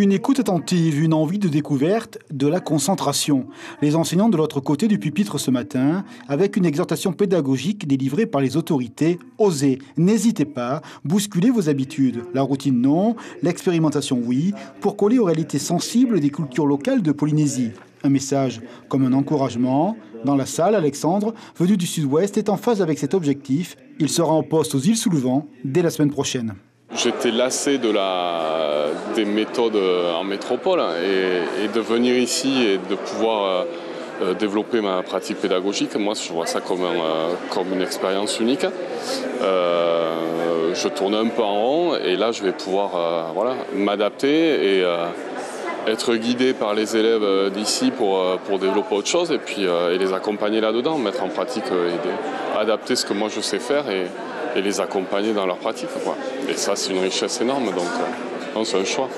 Une écoute attentive, une envie de découverte, de la concentration. Les enseignants de l'autre côté du pupitre ce matin, avec une exhortation pédagogique délivrée par les autorités. Osez, n'hésitez pas, bousculez vos habitudes. La routine non, l'expérimentation oui, pour coller aux réalités sensibles des cultures locales de Polynésie. Un message comme un encouragement. Dans la salle, Alexandre, venu du sud-ouest, est en phase avec cet objectif. Il sera en poste aux îles sous le vent dès la semaine prochaine. J'étais lassé des méthodes en métropole et de venir ici et de pouvoir développer ma pratique pédagogique. Moi, je vois ça comme une expérience unique. Je tourne un peu en rond et là, je vais pouvoir m'adapter et être guidé par les élèves d'ici pour développer autre chose et les accompagner là-dedans, mettre en pratique et adapter ce que moi je sais faire et les accompagner dans leur pratique, quoi. Et ça, c'est une richesse énorme, donc c'est un choix.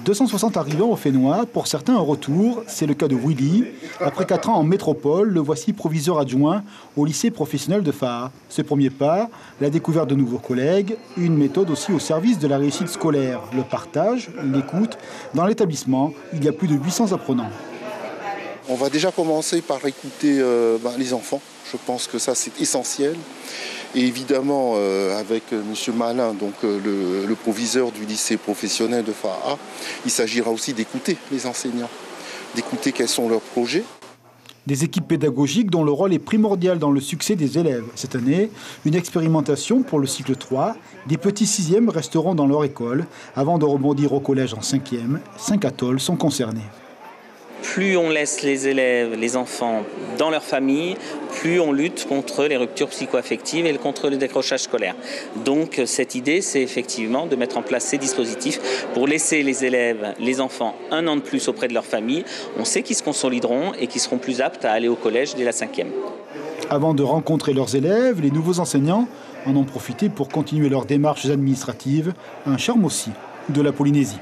260 arrivants au Fénois, pour certains un retour, c'est le cas de Willy. Après 4 ans en métropole, le voici proviseur adjoint au lycée professionnel de Fa'a. Ses premiers pas, la découverte de nouveaux collègues, une méthode aussi au service de la réussite scolaire, le partage, l'écoute. Dans l'établissement, il y a plus de 800 apprenants. On va déjà commencer par écouter les enfants. Je pense que ça, c'est essentiel. Et évidemment, avec M. Malin, donc le proviseur du lycée professionnel de Fa'a, il s'agira aussi d'écouter les enseignants, d'écouter quels sont leurs projets. Des équipes pédagogiques dont le rôle est primordial dans le succès des élèves. Cette année, une expérimentation pour le cycle 3. Des petits 6e resteront dans leur école avant de rebondir au collège en 5e. 5 atolls sont concernés. Plus on laisse les élèves, les enfants dans leur famille, plus on lutte contre les ruptures psycho-affectives et contre le décrochage scolaire. Donc cette idée, c'est effectivement de mettre en place ces dispositifs pour laisser les élèves, les enfants, 1 an de plus auprès de leur famille. On sait qu'ils se consolideront et qu'ils seront plus aptes à aller au collège dès la 5e. Avant de rencontrer leurs élèves, les nouveaux enseignants en ont profité pour continuer leurs démarches administratives. Un charme aussi de la Polynésie.